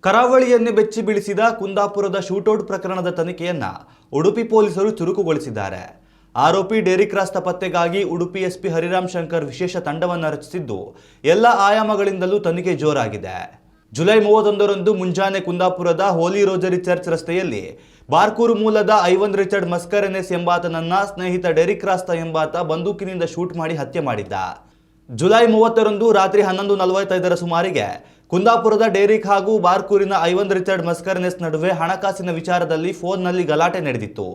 ಕರಾವಳಿಯನ್ನೇ ಬೆಚ್ಚಿ ಬೀಳಿಸಿದ ಕುಂದಾಪುರದ ಶೂಟೌಟ್ ಪ್ರಕರಣದ ತನಿಖೆಯನ್ನ ಉಡುಪಿ ಪೊಲೀಸರು ಚುರುಕುಗೊಳಿಸಿದ್ದಾರೆ. ಆರೋಪಿ ಡೆರಿಕ್ ರಾಸ್ತ ಪತ್ತೆಗಾಗಿ ಉಡುಪಿ ಎಸ್ಪಿ ಹರಿರಾಮ್ ಶಂಕರ್ ವಿಶೇಷ ತಂಡವನ್ನು ರಚಿಸಿದ್ದು ಎಲ್ಲ ಆಯಾಮಗಳಿಂದಲೂ ತನಿಖೆ ಜೋರಾಗಿದೆ. ಜುಲೈ 31ರಂದು ಮುಂಜಾನೆ ಕುಂದಾಪುರದ ಹೋಲಿ ರೋಜರಿ ಚರ್ಚ್ ರಸ್ತೆಯಲ್ಲಿ ಬಾರ್ಕೂರು ಮೂಲದ ಐವನ್ ರಿಚರ್ಡ್ ಮಸ್ಕರೆನೆಸ್ ಎಂಬಾತನನ್ನ ಸ್ನೇಹಿತ ಡೆರಿಕ್ ರಾಸ್ತ ಎಂಬಾತ ಬಂದೂಕಿನಿಂದ ಶೂಟ್ ಮಾಡಿ ಹತ್ಯೆ ಮಾಡಿದ್ದ. ಜುಲೈ 30ರಂದು ರಾತ್ರಿ 11:45ರ ಸುಮಾರಿಗೆ ಕುಂದಾಪುರದ ಡೆರಿಕ್ ಹಾಗೂ ಬಾರ್ಕೂರಿನ ಐವನ್ ರಿಚರ್ಡ್ ಮಸ್ಕರೆನೆಸ್ ನಡುವೆ ಹಣಕಾಸಿನ ವಿಚಾರದಲ್ಲಿ ಫೋನ್ನಲ್ಲಿ ಗಲಾಟೆ ನಡೆದಿತ್ತು.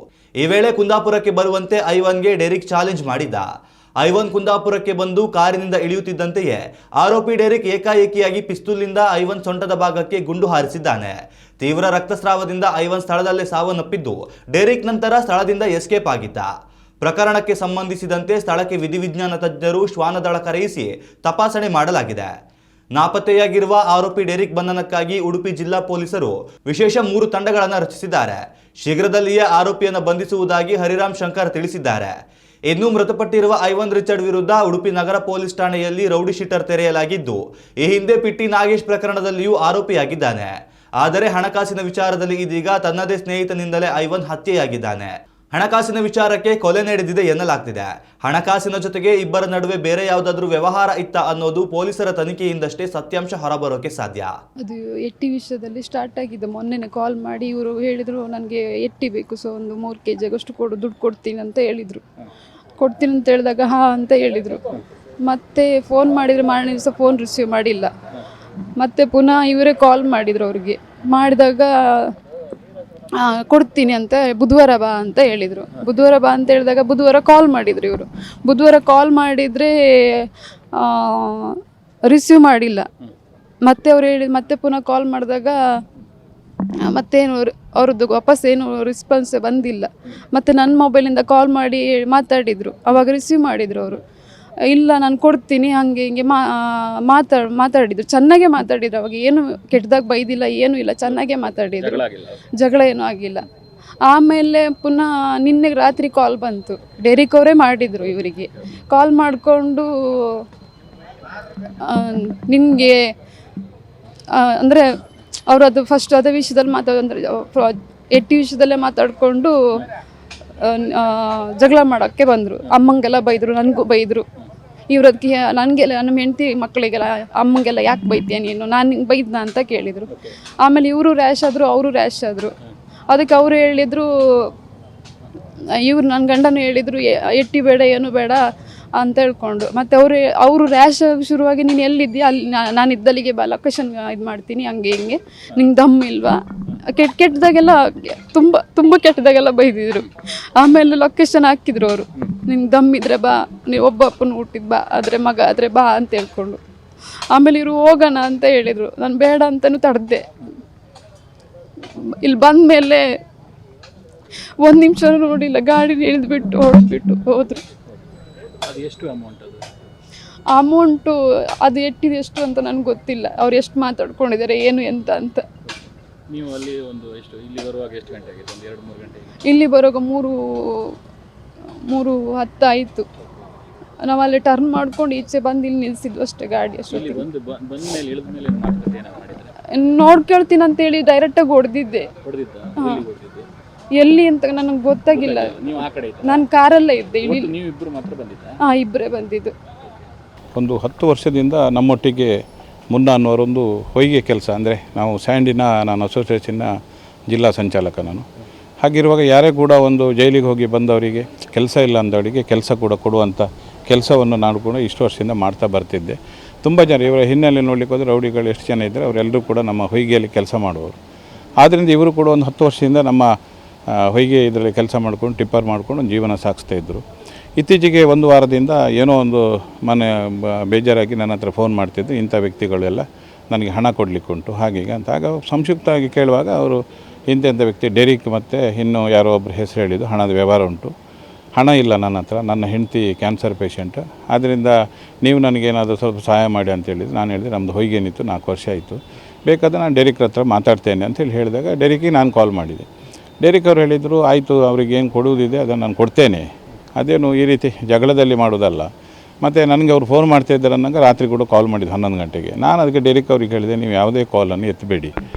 ಈ ವೇಳೆ ಕುಂದಾಪುರಕ್ಕೆ ಬರುವಂತೆ ಐವನ್ಗೆ ಡೆರಿಕ್ ಚಾಲೆಂಜ್ ಮಾಡಿದ್ದ. ಐವನ್ ಕುಂದಾಪುರಕ್ಕೆ ಬಂದು ಕಾರಿನಿಂದ ಇಳಿಯುತ್ತಿದ್ದಂತೆಯೇ ಆರೋಪಿ ಡೆರಿಕ್ ಏಕಾಏಕಿಯಾಗಿ ಪಿಸ್ತೂಲ್ನಿಂದ ಐವನ್ ಸೊಂಟದ ಭಾಗಕ್ಕೆ ಗುಂಡು ಹಾರಿಸಿದ್ದಾನೆ. ತೀವ್ರ ರಕ್ತಸ್ರಾವದಿಂದ ಐವನ್ ಸ್ಥಳದಲ್ಲೇ ಸಾವನ್ನಪ್ಪಿದ್ದು, ಡೆರಿಕ್ ನಂತರ ಸ್ಥಳದಿಂದ ಎಸ್ಕೇಪ್ ಆಗಿದ್ದ. ಪ್ರಕರಣಕ್ಕೆ ಸಂಬಂಧಿಸಿದಂತೆ ಸ್ಥಳಕ್ಕೆ ವಿಧಿವಿಜ್ಞಾನ ತಜ್ಞರು ಶ್ವಾನದಳ ಕರೆಯಿಸಿ ತಪಾಸಣೆ ಮಾಡಲಾಗಿದೆ. ನಾಪತ್ತೆಯಾಗಿರುವ ಆರೋಪಿ ಡೆರಿಕ್ ಬಂಧನಕ್ಕಾಗಿ ಉಡುಪಿ ಜಿಲ್ಲಾ ಪೊಲೀಸರು ವಿಶೇಷ 3 ತಂಡಗಳನ್ನು ರಚಿಸಿದ್ದಾರೆ. ಶೀಘ್ರದಲ್ಲಿಯೇ ಆರೋಪಿಯನ್ನು ಬಂಧಿಸುವುದಾಗಿ ಹರಿರಾಮ್ ಶಂಕರ್ ತಿಳಿಸಿದ್ದಾರೆ. ಇನ್ನು ಮೃತಪಟ್ಟಿರುವ ಐವನ್ ರಿಚರ್ಡ್ ವಿರುದ್ಧ ಉಡುಪಿ ನಗರ ಪೊಲೀಸ್ ಠಾಣೆಯಲ್ಲಿ ರೌಡಿ ಶೀಟರ್ ತೆರೆಯಲಾಗಿದ್ದು, ಈ ಹಿಂದೆ ಪಿಟ್ಟಿ ನಾಗೇಶ್ ಪ್ರಕರಣದಲ್ಲಿಯೂ ಆರೋಪಿಯಾಗಿದ್ದಾನೆ. ಆದರೆ ಹಣಕಾಸಿನ ವಿಚಾರದಲ್ಲಿ ಇದೀಗ ತನ್ನದೇ ಸ್ನೇಹಿತನಿಂದಲೇ ಐವನ್ ಹತ್ಯೆಯಾಗಿದ್ದಾನೆ. ಹಣಕಾಸಿನ ವಿಚಾರಕ್ಕೆ ಕೊಲೆ ನಡೆದಿದೆ ಎನ್ನಲಾಗ್ತಿದೆ. ಹಣಕಾಸಿನ ಜೊತೆಗೆ ಇಬ್ಬರ ನಡುವೆ ಬೇರೆ ಯಾವುದಾದ್ರೂ ವ್ಯವಹಾರ ಇತ್ತ ಅನ್ನೋದು ಪೊಲೀಸರ ತನಿಖೆಯಿಂದಷ್ಟೇ ಸತ್ಯಾಂಶ ಹೊರಬರೋಕೆ ಸಾಧ್ಯ. ಅದು ಎಟ್ಟಿ ವಿಷಯದಲ್ಲಿ ಸ್ಟಾರ್ಟ್ ಆಗಿದೆ. ಮೊನ್ನೆ ಕಾಲ್ ಮಾಡಿ ಇವರು ಹೇಳಿದ್ರು, ನನಗೆ ಎಟ್ಟಿ ಬೇಕು, ಸೊ ಒಂದು 3 kg ಅಷ್ಟು ದುಡ್ಡು ಕೊಡ್ತೀನಿ ಅಂತ ಹೇಳಿದರು. ಕೊಡ್ತೀನಿ ಅಂತ ಹೇಳಿದಾಗ ಹಾ ಅಂತ ಹೇಳಿದರು. ಮತ್ತೆ ಫೋನ್ ಮಾಡಿದರೆ ಮಾರನೇ ದಿವಸ ಫೋನ್ ರಿಸೀವ್ ಮಾಡಿಲ್ಲ. ಮತ್ತೆ ಪುನಃ ಇವರೇ ಕಾಲ್ ಮಾಡಿದರು. ಅವ್ರಿಗೆ ಮಾಡಿದಾಗ ಕೊಡ್ತೀನಿ ಅಂತ ಬುಧವಾರ ಬಾ ಅಂತ ಹೇಳಿದರು. ಬುಧವಾರ ಬಾ ಅಂತ ಹೇಳಿದಾಗ ಬುಧವಾರ ಕಾಲ್ ಮಾಡಿದರು ಇವರು. ಬುಧವಾರ ಕಾಲ್ ಮಾಡಿದರೆ ರಿಸೀವ್ ಮಾಡಿಲ್ಲ. ಮತ್ತೆ ಅವ್ರು ಮತ್ತೆ ಪುನಃ ಕಾಲ್ ಮಾಡಿದಾಗ ಮತ್ತೇನು ಅವ್ರದ್ದು ವಾಪಸ್ ಏನು ರೆಸ್ಪಾನ್ಸೇ ಬಂದಿಲ್ಲ. ಮತ್ತು ನನ್ನ ಮೊಬೈಲಿಂದ ಕಾಲ್ ಮಾಡಿ ಮಾತಾಡಿದರು. ಆವಾಗ ರಿಸೀವ್ ಮಾಡಿದರು ಅವರು. ಇಲ್ಲ ನಾನು ಕೊಡ್ತೀನಿ ಹಾಗೆ ಹಿಂಗೆ ಮಾತಾಡಿದ್ರು. ಚೆನ್ನಾಗೇ ಮಾತಾಡಿದ್ರು. ಅವಾಗ ಏನು ಕೆಟ್ಟದಾಗ ಬೈದಿಲ್ಲ, ಏನೂ ಇಲ್ಲ, ಚೆನ್ನಾಗೇ ಮಾತಾಡಿದ್ರು. ಜಗಳ ಏನೂ ಆಗಿಲ್ಲ. ಆಮೇಲೆ ಪುನಃ ನಿನ್ನೆ ರಾತ್ರಿ ಕಾಲ್ ಬಂತು. ಡೆರಿಕ್ ಅವರೇ ಮಾಡಿದರು ಇವರಿಗೆ. ಕಾಲ್ ಮಾಡಿಕೊಂಡು ನಿಮಗೆ ಅಂದರೆ ಅವರು ಅದು ಫಸ್ಟ್ ಅದೇ ವಿಷಯದಲ್ಲಿ ಅಂದರೆ ಎಟ್ಟಿ ವಿಷಯದಲ್ಲೇ ಮಾತಾಡಿಕೊಂಡು ಜಗಳ ಮಾಡೋಕ್ಕೆ ಬಂದರು. ಅಮ್ಮಂಗೆಲ್ಲ ಬೈದರು, ನನಗೂ ಬೈದರು. ಇವ್ರದಕ್ಕೆ ನನಗೆಲ್ಲ, ನಮ್ಮ ಹೆಂಡತಿ ಮಕ್ಕಳಿಗೆಲ್ಲ, ಅಮ್ಮಂಗೆಲ್ಲ ಯಾಕೆ ಬೈತೀಯ ನೀನು, ನಾನು ಹಿಂಗೆ ಬೈದ್ನ ಅಂತ ಕೇಳಿದರು. ಆಮೇಲೆ ಇವರು ರ್ಯಾಶ್ ಆದರು, ಅವರು ರ್ಯಾಶ್ ಆದರು. ಅದಕ್ಕೆ ಅವರು ಹೇಳಿದರು, ಇವ್ರು ನನ್ನ ಗಂಡನೂ ಹೇಳಿದರು ಎಟ್ಟಿ ಬೇಡ ಏನು ಬೇಡ ಅಂತ ಹೇಳ್ಕೊಂಡು. ಮತ್ತು ಅವರು ರ್ಯಾಶ್ ಶುರುವಾಗಿ ನೀನು ಎಲ್ಲಿದ್ದೀಯ, ಅಲ್ಲಿ ನಾನು ಇದ್ದಲ್ಲಿಗೆ ಬಾ, ಲೊಕೇಶನ್ ಇದು ಮಾಡ್ತೀನಿ, ಹಂಗೆ ಹಿಂಗೆ, ನಿಂಗೆ ದಮ್ ಇಲ್ವಾ, ಕೆಟ್ಟದಾಗೆಲ್ಲ ತುಂಬ ಕೆಟ್ಟದಾಗೆಲ್ಲ ಬೈದಿದ್ರು. ಆಮೇಲೆ ಲೊಕೇಶನ್ ಹಾಕಿದ್ರು ಅವರು, ನಿಂಗೆ ದಮ್ ಇದ್ರೆ ಬಾ, ನೀವು ಒಬ್ಬ ಅಪ್ಪನ ಹುಟ್ಟಿದ್ ಬಾ, ಆದರೆ ಮಗ ಆದರೆ ಬಾ ಅಂತ ಹೇಳ್ಕೊಂಡು. ಆಮೇಲೆ ಇವರು ಹೋಗೋಣ ಅಂತ ಹೇಳಿದರು. ನಾನು ಬೇಡ ಅಂತಲೂ ತಡೆದೆ. ಇಲ್ಲಿ ಬಂದ ಮೇಲೆ 1 ನಿಮಿಷ ನೋಡಿಲ್ಲ, ಗಾಡಿ ಇಳಿದ್ಬಿಟ್ಟು ಹೊಡೆದ್ಬಿಟ್ಟು ಹೋದರು. ಅಮೌಂಟು ಅದು ಎಟ್ಟಿದೆ ಎಷ್ಟು ಅಂತ ನನಗೆ ಗೊತ್ತಿಲ್ಲ. ಅವ್ರು ಎಷ್ಟು ಮಾತಾಡ್ಕೊಂಡಿದ್ದಾರೆ ಏನು ಎಂತ ಅಂತ. ನೀವು ಅಲ್ಲಿ ಇಲ್ಲಿ ಬರುವಾಗ ಎಷ್ಟು ಗಂಟೆ ಆಗಿತ್ತು? ಒಂದು 2-3 ಗಂಟೆ. ಇಲ್ಲಿ ಬರುವಾಗ 3:10 ಆಯಿತು. ನಾವು ಅಲ್ಲಿ ಟರ್ನ್ ಮಾಡ್ಕೊಂಡು ಈಚೆ ಬಂದು ಇಲ್ಲಿ ನಿಲ್ಸಿದ್ವು ಅಷ್ಟೇ ಗಾಡಿ. ಅಷ್ಟೊತ್ತಿಗೆ ನೋಡ್ಕೊಳ್ತೀನಿ ಅಂತೇಳಿ ಡೈರೆಕ್ಟಾಗಿ ಹೊಡೆದಿದ್ದೆ. ಎಲ್ಲಿ ಅಂತ ನನಗೆ ಗೊತ್ತಾಗಿಲ್ಲ. ನಾನು ಕಾರಲ್ಲೇ ಇದ್ದೆ. ಹಾಂ, ಇಬ್ಬರೇ ಬಂದಿದ್ದು. ಒಂದು 10 ವರ್ಷದಿಂದ ನಮ್ಮೊಟ್ಟಿಗೆ ಮುನ್ನಾ ಅನ್ನೋರೊಂದು ಹೊಯ್ಗೆ ಕೆಲಸ, ಅಂದರೆ ನಾವು ಸ್ಯಾಂಡಿನ ನಾನು ಅಸೋಸಿಯೇಷನ್ನ ಜಿಲ್ಲಾ ಸಂಚಾಲಕ ನಾನು. ಹಾಗಿರುವಾಗ ಯಾರೇ ಕೂಡ ಒಂದು ಜೈಲಿಗೆ ಹೋಗಿ ಬಂದವರಿಗೆ ಕೆಲಸ ಇಲ್ಲ ಅಂದವರಿಗೆ ಕೆಲಸ ಕೂಡ ಕೊಡುವಂಥ ಕೆಲಸವನ್ನು ನಾನು ಕೂಡ ಇಷ್ಟು ವರ್ಷದಿಂದ ಮಾಡ್ತಾ ಬರ್ತಿದ್ದೆ. ತುಂಬ ಜನ ಇವರ ಹಿನ್ನೆಲೆ ನೋಡಲಿಕ್ಕೆ ಹೋದರೆ ರೌಡಿಗಳು ಎಷ್ಟು ಜನ ಇದ್ದರೆ ಅವರೆಲ್ಲರೂ ಕೂಡ ನಮ್ಮ ಹೊಯ್ಗೆಯಲ್ಲಿ ಕೆಲಸ ಮಾಡುವವರು. ಆದ್ದರಿಂದ ಇವರು ಕೂಡ ಒಂದು 10 ವರ್ಷದಿಂದ ನಮ್ಮ ಹೊಯ್ಗೆ ಇದರಲ್ಲಿ ಕೆಲಸ ಮಾಡ್ಕೊಂಡು ಟಿಪ್ಪರ್ ಮಾಡ್ಕೊಂಡು ಜೀವನ ಸಾಗಿಸ್ತಾಯಿದ್ರು. ಇತ್ತೀಚೆಗೆ 1 ವಾರದಿಂದ ಏನೋ ಒಂದು ಮನೆ ಬೇಜಾರಾಗಿ ನನ್ನ ಹತ್ರ ಫೋನ್ ಮಾಡ್ತಿದ್ದು, ಇಂಥ ವ್ಯಕ್ತಿಗಳೆಲ್ಲ ನನಗೆ ಹಣ ಕೊಡಲಿಕ್ಕುಂಟು ಹಾಗೀಗ ಅಂತ. ಆಗ ಸಂಕ್ಷಿಪ್ತವಾಗಿ ಕೇಳುವಾಗ ಅವರು ಇಂಥ ವ್ಯಕ್ತಿ ಡೆರಿಕ್ ಮತ್ತು ಇನ್ನೂ ಯಾರೋ ಒಬ್ಬರು ಹೆಸರು ಹೇಳಿದ್ದು, ಹಣದ ವ್ಯವಹಾರ ಉಂಟು, ಹಣ ಇಲ್ಲ ನನ್ನ ಹತ್ರ, ನನ್ನ ಹೆಂಡತಿ ಕ್ಯಾನ್ಸರ್ ಪೇಷಂಟ್, ಆದ್ದರಿಂದ ನೀವು ನನಗೇನಾದರೂ ಸ್ವಲ್ಪ ಸಹಾಯ ಮಾಡಿ ಅಂತ ಹೇಳಿದ್ರು. ನಾನು ಹೇಳಿದೆ ನಮ್ಮದು ಹೊಯ್ಗೇನಿತ್ತು 4 ವರ್ಷ ಆಯಿತು, ಬೇಕಾದರೆ ನಾನು ಡೆರಿಕ್ ಹತ್ರ ಮಾತಾಡ್ತೇನೆ ಅಂತೇಳಿ ಹೇಳಿದಾಗ ಡೆರಿಕಿಗೆ ನಾನು ಕಾಲ್ ಮಾಡಿದೆ. ಡೆರಿಕ್ ಅವರು ಹೇಳಿದರು, ಆಯಿತು ಅವ್ರಿಗೆ ಏನು ಕೊಡುವುದಿದೆ ಅದನ್ನು ನಾನು ಕೊಡ್ತೇನೆ, ಅದೇನು ಈ ರೀತಿ ಜಗಳದಲ್ಲಿ ಮಾಡೋದಲ್ಲ. ಮತ್ತು ನನಗೆ ಅವ್ರು ಫೋನ್ ಮಾಡ್ತಾಯಿದ್ದಾರೆ ಅನ್ನಂಗೆ ರಾತ್ರಿ ಕೂಡ ಕಾಲ್ ಮಾಡಿದ್ದು 11 ಗಂಟೆಗೆ. ನಾನು ಅದಕ್ಕೆ ಡೆರಿಕ್ ಅವ್ರಿಗೆ ಹೇಳಿದೆ, ನೀವು ಯಾವುದೇ ಕಾಲನ್ನು ಎತ್ತಬೇಡಿ,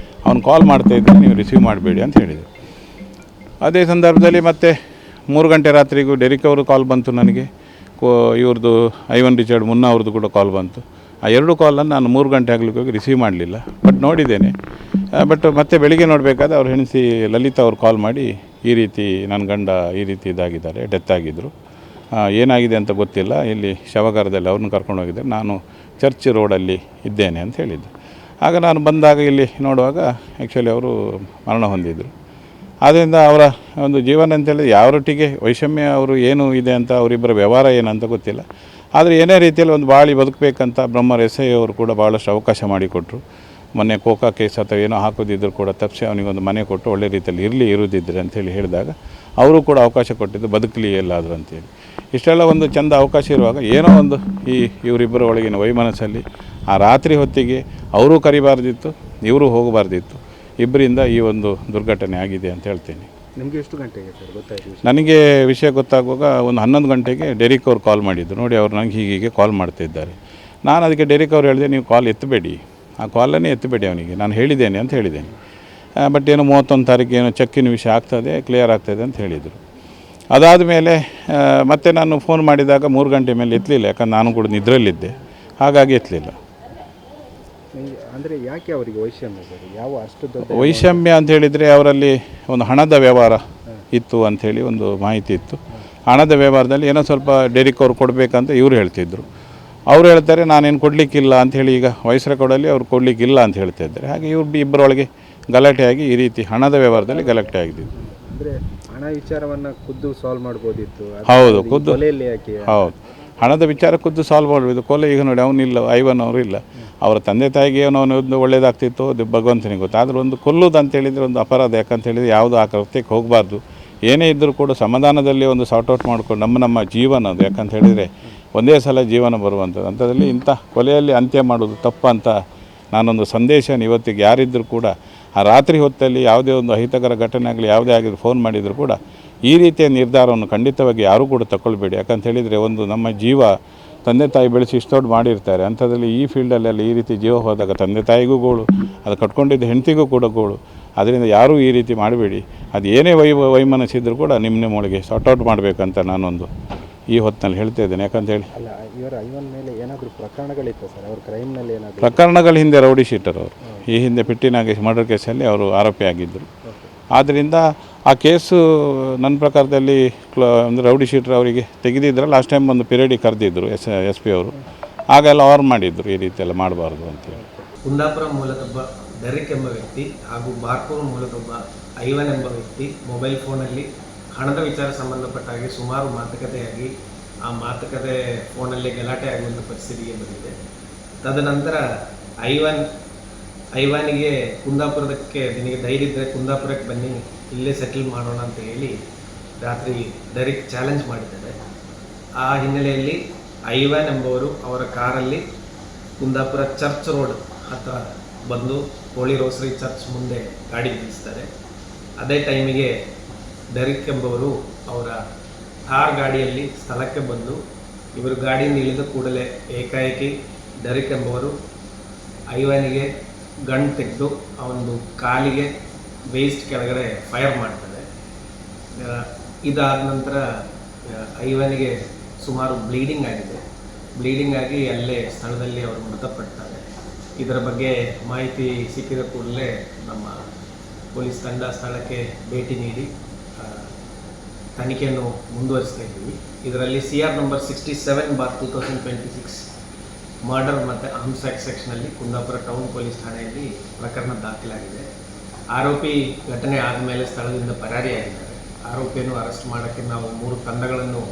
ಅವ್ನು ಕಾಲ್ ಮಾಡ್ತಾಯಿದ್ದರೆ ನೀವು ರಿಸೀವ್ ಮಾಡಬೇಡಿ ಅಂತ ಹೇಳಿದರು. ಅದೇ ಸಂದರ್ಭದಲ್ಲಿ ಮತ್ತೆ 3 ಗಂಟೆ ರಾತ್ರಿಗೂ ಡೆರಿಕ್ ಅವರು ಕಾಲ್ ಬಂತು ನನಗೆ, ಇವ್ರದ್ದು ಐವನ್ ರಿಚರ್ಡ್ ಮುನ್ನಾ ಅವ್ರದ್ದು ಕೂಡ ಕಾಲ್ ಬಂತು. ಆ 2 ಕಾಲನ್ನು ನಾನು 3 ಗಂಟೆ ಆಗಲಿಕ್ಕೆ ಹೋಗಿ ರಿಸೀವ್ ಮಾಡಲಿಲ್ಲ, ಬಟ್ ನೋಡಿದ್ದೇನೆ. ಬಟ್ ಮತ್ತೆ ಬೆಳಿಗ್ಗೆ ನೋಡಬೇಕಾದ್ರೆ ಅವ್ರ ಹೆಂಡತಿ ಲಲಿತಾ ಅವ್ರು ಕಾಲ್ ಮಾಡಿ, ಈ ರೀತಿ ನನ್ನ ಗಂಡ ಈ ರೀತಿ ಇದಾಗಿದ್ದಾರೆ, ಡೆತ್ ಆಗಿದ್ದರು, ಏನಾಗಿದೆ ಅಂತ ಗೊತ್ತಿಲ್ಲ, ಇಲ್ಲಿ ಶವಗಾರದಲ್ಲಿ ಅವ್ರನ್ನ ಕರ್ಕೊಂಡು ಹೋಗಿದ್ದಾರೆ, ನಾನು ಚರ್ಚ್ ರೋಡಲ್ಲಿ ಇದ್ದೇನೆ ಅಂತ ಹೇಳಿದ್ದೆ. ಆಗ ನಾನು ಬಂದಾಗ ಇಲ್ಲಿ ನೋಡುವಾಗ ಆ್ಯಕ್ಚುಲಿ ಅವರು ಮರಣ ಹೊಂದಿದ್ದರು. ಆದ್ದರಿಂದ ಅವರ ಒಂದು ಜೀವನ ಅಂತೇಳಿದ್ರೆ ಯಾವರೊಟ್ಟಿಗೆ ವೈಷಮ್ಯ ಅವರು ಏನು ಇದೆ ಅಂತ ಅವರಿಬ್ಬರ ವ್ಯವಹಾರ ಏನಂತ ಗೊತ್ತಿಲ್ಲ. ಆದರೆ ಏನೇ ರೀತಿಯಲ್ಲಿ ಒಂದು ಬಾಳಿ ಬದುಕಬೇಕಂತ ಬ್ರಹ್ಮರ್ SI ಅವರು ಕೂಡ ಭಾಳಷ್ಟು ಅವಕಾಶ ಮಾಡಿಕೊಟ್ರು. ಮೊನ್ನೆ ಕೋಕಾ ಕೇಸ್ ಅಥವಾ ಏನೋ ಹಾಕೋದಿದ್ದರೂ ಕೂಡ ತಪ್ಪಿಸಿ ಅವನಿಗೊಂದು ಮನೆ ಕೊಟ್ಟು ಒಳ್ಳೆ ರೀತಿಯಲ್ಲಿ ಇರುವುದಿದ್ರೆ ಅಂಥೇಳಿ ಹೇಳಿದಾಗ ಅವರು ಕೂಡ ಅವಕಾಶ ಕೊಟ್ಟಿದ್ದು, ಬದುಕಲಿ ಎಲ್ಲಾದರೂ ಅಂತೇಳಿ. ಇಷ್ಟೆಲ್ಲ ಒಂದು ಚೆಂದ ಅವಕಾಶ ಇರುವಾಗ ಏನೋ ಒಂದು ಇವರಿಬ್ಬರ ಒಳಗಿನ ವೈಮನಸ್ಸಲ್ಲಿ ಆ ರಾತ್ರಿ ಹೊತ್ತಿಗೆ ಅವರೂ ಕರಿಬಾರ್ದಿತ್ತು, ಇವರೂ ಹೋಗಬಾರ್ದಿತ್ತು, ಇಬ್ಬರಿಂದ ಈ ಒಂದು ದುರ್ಘಟನೆ ಆಗಿದೆ ಅಂತ ಹೇಳ್ತೀನಿ. ನಿಮಗೆ ಎಷ್ಟು ಗಂಟೆಗೆ ಸರ್ ಗೊತ್ತಾಯಿತು? ನನಗೆ ವಿಷಯ ಗೊತ್ತಾಗುವಾಗ ಒಂದು 11 ಗಂಟೆಗೆ ಡೆರಿಕ್ ಅವ್ರು ಕಾಲ್ ಮಾಡಿದ್ದು. ನೋಡಿ ಅವರು ನನಗೆ ಹೀಗೆ ಕಾಲ್ ಮಾಡ್ತಾಯಿದ್ದಾರೆ. ನಾನು ಅದಕ್ಕೆ ಡೆರಿಕ್ ಅವ್ರು ಹೇಳಿದೆ, ನೀವು ಕಾಲ್ ಎತ್ತಬೇಡಿ, ಆ ಕಾಲನ್ನೇ ಎತ್ತಬೇಡಿ, ಅವನಿಗೆ ನಾನು ಹೇಳಿದ್ದೇನೆ ಅಂತ ಹೇಳಿದ್ದೇನೆ. ಬಟ್ ಏನೋ 31 ತಾರೀಕು ಏನೋ ಚೆಕ್ಕಿನ ವಿಷಯ ಆಗ್ತದೆ, ಕ್ಲಿಯರ್ ಆಗ್ತದೆ ಅಂತ ಹೇಳಿದರು. ಅದಾದ ಮೇಲೆ ಮತ್ತೆ ನಾನು ಫೋನ್ ಮಾಡಿದಾಗ 3 ಗಂಟೆ ಮೇಲೆ ಎತ್ತಲಿಲ್ಲ, ಯಾಕಂದ್ರೆ ನಾನು ಕೂಡ ನಿದ್ರಲ್ಲಿದ್ದೆ, ಹಾಗಾಗಿ ಎತ್ತಲಿಲ್ಲ. ಅಂದರೆ ಯಾಕೆ ಅವರಿಗೆ ವೈಷಮ್ಯ ಸರ್? ಯಾವ ಅಷ್ಟು ದೊಡ್ಡ ವೈಷಮ್ಯ ಅಂತ ಹೇಳಿದರೆ ಅವರಲ್ಲಿ ಒಂದು ಹಣದ ವ್ಯವಹಾರ ಇತ್ತು ಅಂಥೇಳಿ ಒಂದು ಮಾಹಿತಿ ಇತ್ತು. ಹಣದ ವ್ಯವಹಾರದಲ್ಲಿ ಏನೋ ಸ್ವಲ್ಪ ಡೆರಿಕ್ ಅವ್ರು ಕೊಡಬೇಕಂತ ಇವರು ಹೇಳ್ತಿದ್ರು. ಅವ್ರು ಹೇಳ್ತಾರೆ ನಾನೇನು ಕೊಡಲಿಕ್ಕಿಲ್ಲ ಅಂಥೇಳಿ, ಈಗ ವಯಸ್ಸರ ಕೊಡಲಿ ಅವ್ರು ಕೊಡಲಿಕ್ಕಿಲ್ಲ ಅಂತ ಹೇಳ್ತಾ ಇದ್ದಾರೆ. ಹಾಗೆ ಇಬ್ಬರೊಳಗೆ ಗಲಾಟೆಯಾಗಿ ಈ ರೀತಿ ಹಣದ ವ್ಯವಹಾರದಲ್ಲಿ ಗಲಾಟೆ ಆಗಿದ್ದು. ಅಂದರೆ ಹಣ ವಿಚಾರವನ್ನು ಖುದ್ದು ಸಾಲ್ವ್ ಮಾಡ್ಬೋದಿತ್ತು. ಹೌದು, ಖುದ್ದು ಯಾಕೆ? ಹೌದು, ಹಣದ ವಿಚಾರ ಖುದ್ದು ಸಾಲ್ವ್ ಮಾಡ್ಬೋದು. ಕೊಲೆ ಈಗ ನೋಡಿ ಅವನಿಲ್ಲ, ಐವನ್ ಅವರು ಇಲ್ಲ, ಅವರ ತಂದೆ ತಾಯಿಗೆ ಏನೋ ಒಂದು ಒಳ್ಳೇದಾಗ್ತಿತ್ತು, ಅದು ಭಗವಂತನಿಗೆ ಗೊತ್ತು. ಆದರೆ ಒಂದು ಕೊಲ್ಲೋದು ಅಂತೇಳಿದರೆ ಒಂದು ಅಪರಾಧ. ಯಾಕಂತ ಹೇಳಿದರೆ ಯಾವುದು ಆ ಕೃತ್ಯಕ್ಕೆ ಹೋಗಬಾರ್ದು. ಏನೇ ಇದ್ದರೂ ಕೂಡ ಸಮಾಧಾನದಲ್ಲಿ ಒಂದು ಸಾರ್ಟ್ ಔಟ್ ಮಾಡ್ಕೊಂಡು ನಮ್ಮ ಜೀವನ ಅದು. ಯಾಕಂತ ಹೇಳಿದರೆ ಒಂದೇ ಸಲ ಜೀವನ ಬರುವಂಥದ್ದು, ಅಂಥದ್ರಲ್ಲಿ ಇಂಥ ಕೊಲೆಯಲ್ಲಿ ಅಂತ್ಯ ಮಾಡೋದು ತಪ್ಪು ಅಂತ ನಾನೊಂದು ಸಂದೇಶ ಇವತ್ತಿಗೆ ಯಾರಿದ್ದರೂ ಕೂಡ ಆ ರಾತ್ರಿ ಹೊತ್ತಲ್ಲಿ ಯಾವುದೇ ಒಂದು ಅಹಿತಕರ ಘಟನೆ ಆಗಲಿ ಯಾವುದೇ ಆಗಿದ್ರು ಫೋನ್ ಮಾಡಿದರೂ ಕೂಡ ಈ ರೀತಿಯ ನಿರ್ಧಾರವನ್ನು ಖಂಡಿತವಾಗಿ ಯಾರೂ ಕೂಡ ತಗೊಳ್ಬೇಡಿ. ಯಾಕಂತ ಹೇಳಿದರೆ ಒಂದು ನಮ್ಮ ಜೀವ ತಂದೆ ತಾಯಿ ಬೆಳೆಸಿ ಇಷ್ಟೊಂದು ಮಾಡಿರ್ತಾರೆ, ಅಂಥದ್ರಲ್ಲಿ ಈ ಫೀಲ್ಡಲ್ಲೆಲ್ಲ ಈ ರೀತಿ ಜೀವ ಹೋದಾಗ ತಂದೆ ತಾಯಿಗೂ ಗೋಳು, ಅದು ಕಟ್ಕೊಂಡಿದ್ದ ಹೆಂಡತಿಗೂ ಕೂಡ ಗೋಳು. ಅದರಿಂದ ಯಾರೂ ಈ ರೀತಿ ಮಾಡಬೇಡಿ. ಅದು ಏನೇ ವೈಮನಸ್ಸಿದ್ರೂ ಕೂಡ ನಿಮ್ಮೊಳಗೆ ಸಾರ್ಟ್ ಔಟ್ ಮಾಡಬೇಕಂತ ನಾನೊಂದು ಈ ಹೊತ್ತಿನಲ್ಲಿ ಹೇಳ್ತಾ ಇದ್ದೇನೆ. ಯಾಕಂತೇಳಿ ಅಲ್ಲ, ಇವರ ಐವನ್ ಮೇಲೆ ಏನಾದರೂ ಪ್ರಕರಣಗಳಿತ್ತು ಸರ್? ಅವ್ರ ಕ್ರೈಮ್ನಲ್ಲಿ ಏನಾದರೂ ಪ್ರಕರಣಗಳ ಹಿಂದೆ ರೌಡಿ ಶೀಟರ್ ಅವರು ಈ ಹಿಂದೆ ಪಿಟ್ಟಿ ನಾಗೇಶ್ ಮರ್ಡರ್ ಕೇಸಲ್ಲಿ ಅವರು ಆರೋಪಿಯಾಗಿದ್ದರು. ಆದ್ದರಿಂದ ಆ ಕೇಸು ನನ್ನ ಪ್ರಕಾರದಲ್ಲಿ ಅಂದರೆ ರೌಡಿ ಶೀಟರ್ ಅವರಿಗೆ ತೆಗೆದಿದ್ದರೆ ಲಾಸ್ಟ್ ಟೈಮ್ ಒಂದು ಪಿರಿಯಡಿಗೆ ಕರೆದಿದ್ದರು SP ಅವರು, ಆಗೆಲ್ಲ ವಾರ್ನ್ ಮಾಡಿದ್ರು ಈ ರೀತಿ ಎಲ್ಲ ಮಾಡಬಾರ್ದು ಅಂತೇಳಿ. ಕುಂದಾಪುರ ಮೂಲದೊಬ್ಬ ಡೆರಿಕ್ ಎಂಬ ವ್ಯಕ್ತಿ ಹಾಗೂ ಬಾರ್ಪೂರ್ ಮೂಲದೊಬ್ಬ ಐವನ್ ಎಂಬ ವ್ಯಕ್ತಿ ಮೊಬೈಲ್ ಫೋನಲ್ಲಿ ಹಣದ ವಿಚಾರ ಸಂಬಂಧಪಟ್ಟ ಹಾಗೆ ಸುಮಾರು ಮಾತುಕತೆಯಾಗಿ ಆ ಮಾತುಕತೆ ಫೋನಲ್ಲಿ ಗಲಾಟೆ ಆಗುವಂಥ ಪರಿಸ್ಥಿತಿಗೆ ಬಂದಿದೆ. ತದನಂತರ ಐವಾನಿಗೆ ಕುಂದಾಪುರದಕ್ಕೆ ನಿನಗೆ ಧೈರ್ಯ ಇದ್ದರೆ ಕುಂದಾಪುರಕ್ಕೆ ಬನ್ನಿ, ಇಲ್ಲೇ ಸೆಟಲ್ ಮಾಡೋಣ ಅಂತ ಹೇಳಿ ರಾತ್ರಿ ಡೆರಿಕ್ ಚಾಲೆಂಜ್ ಮಾಡಿದ್ದಾರೆ. ಆ ಹಿನ್ನೆಲೆಯಲ್ಲಿ ಐವಾನ್ ಎಂಬವರು ಅವರ ಕಾರಲ್ಲಿ ಕುಂದಾಪುರ ಚರ್ಚ್ ರೋಡ್ ಹತ್ರ ಬಂದು ಹೋಳಿ ರೋಸರಿ ಚರ್ಚ್ ಮುಂದೆ ಗಾಡಿ ನಿಲ್ಲಿಸ್ತಾರೆ. ಅದೇ ಟೈಮಿಗೆ ಡೆರಿಕ್ ಎಂಬವರು ಅವರ ಥಾರ್ ಗಾಡಿಯಲ್ಲಿ ಸ್ಥಳಕ್ಕೆ ಬಂದು ಇವರು ಗಾಡಿಯಿಂದ ಇಳಿದ ಕೂಡಲೇ ಏಕಾಏಕಿ ಡೆರಿಕ್ ಎಂಬವರು ಐವಾನಿಗೆ ಗನ್ ತೆಗೆದು ಅವನದು ಕಾಲಿಗೆ ವೇಸ್ಟ್ ಕೆಳಗಡೆ ಫೈರ್ ಮಾಡ್ತಾರೆ. ಇದಾದ ನಂತರ ಐವನಿಗೆ ಸುಮಾರು ಬ್ಲೀಡಿಂಗ್ ಆಗಿದೆ. ಬ್ಲೀಡಿಂಗ್ ಆಗಿ ಅಲ್ಲೇ ಸ್ಥಳದಲ್ಲಿ ಅವರು ಮೃತಪಡ್ತಾರೆ. ಇದರ ಬಗ್ಗೆ ಮಾಹಿತಿ ಸಿಕ್ಕಿದ ಕೂಡಲೇ ನಮ್ಮ ಪೊಲೀಸ್ ತಂಡ ಸ್ಥಳಕ್ಕೆ ಭೇಟಿ ನೀಡಿ ತನಿಖೆಯನ್ನು ಮುಂದುವರಿಸ್ತಾ ಇದ್ದೀವಿ. ಇದರಲ್ಲಿ CR ನಂಬರ್ 67/2026 ಮರ್ಡರ್ ಮತ್ತು ಆರ್ಮ್ಸ್ ಆ್ಯಕ್ಟ್ ಸೆಕ್ಷನಲ್ಲಿ ಕುಂದಾಪುರ ಟೌನ್ ಪೊಲೀಸ್ ಠಾಣೆಯಲ್ಲಿ ಪ್ರಕರಣ ದಾಖಲಾಗಿದೆ. ಆರೋಪಿ ಘಟನೆ ಆದಮೇಲೆ ಸ್ಥಳದಿಂದ ಪರಾರಿಯಾಗಿದ್ದಾರೆ. ಆರೋಪಿಯನ್ನು ಅರೆಸ್ಟ್ ಮಾಡೋಕ್ಕೆ ನಾವು 3 ತಂಡಗಳನ್ನು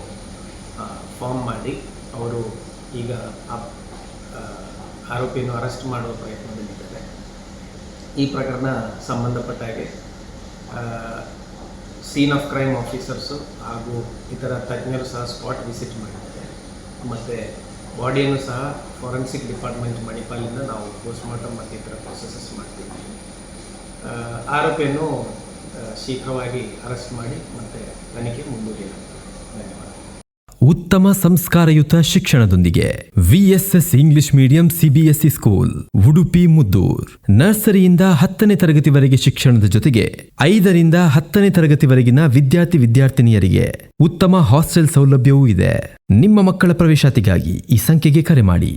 ಫಾರ್ಮ್ ಮಾಡಿ ಅವರು ಈಗ ಆರೋಪಿಯನ್ನು ಅರೆಸ್ಟ್ ಮಾಡುವ ಪ್ರಯತ್ನದಲ್ಲಿದ್ದಾರೆ. ಈ ಪ್ರಕರಣ ಸಂಬಂಧಪಟ್ಟ ಹಾಗೆ ಸೀನ್ ಆಫ್ ಕ್ರೈಮ್ ಆಫೀಸರ್ಸು ಹಾಗೂ ಇತರ ತಜ್ಞರು ಸಹ ಸ್ಪಾಟ್ ವಿಸಿಟ್ ಮಾಡಿದ್ದಾರೆ. ಮತ್ತು ಬಾಡಿಯನ್ನು ಸಹ ಫಾರೆನ್ಸಿಕ್ ಡಿಪಾರ್ಟ್ಮೆಂಟ್ ಮಣಿಪಾಲಿಂದ ನಾವು ಪೋಸ್ಟ್ಮಾರ್ಟಮ್ ಮತ್ತು ಇತರ ಪ್ರೊಸೆಸಸ್ ಮಾಡ್ತೀವಿ. ಆರೋಪಿಯನ್ನು ಶೀಘ್ರವಾಗಿ ಅರೆಸ್ಟ್ ಮಾಡಿ ಮತ್ತು ತನಿಖೆ ಮುಂದೂಡಲಾಗಿದೆ. ಧನ್ಯವಾದ. ಉತ್ತಮ ಸಂಸ್ಕಾರಯುತ ಶಿಕ್ಷಣದೊಂದಿಗೆ VSS English medium CBSE school Udupi Muddur. ನರ್ಸರಿಯಿಂದ 10ನೇ ತರಗತಿವರೆಗೆ ಶಿಕ್ಷಣದ ಜೊತೆಗೆ 5ರಿಂದ 10ನೇ ತರಗತಿವರೆಗಿನ ವಿದ್ಯಾರ್ಥಿನಿಯರಿಗೆ ಉತ್ತಮ ಹಾಸ್ಟೆಲ್ ಸೌಲಭ್ಯವೂ ಇದೆ. ನಿಮ್ಮ ಮಕ್ಕಳ ಪ್ರವೇಶಾತಿಗಾಗಿ ಈ ಸಂಖ್ಯೆಗೆ ಕರೆ ಮಾಡಿ.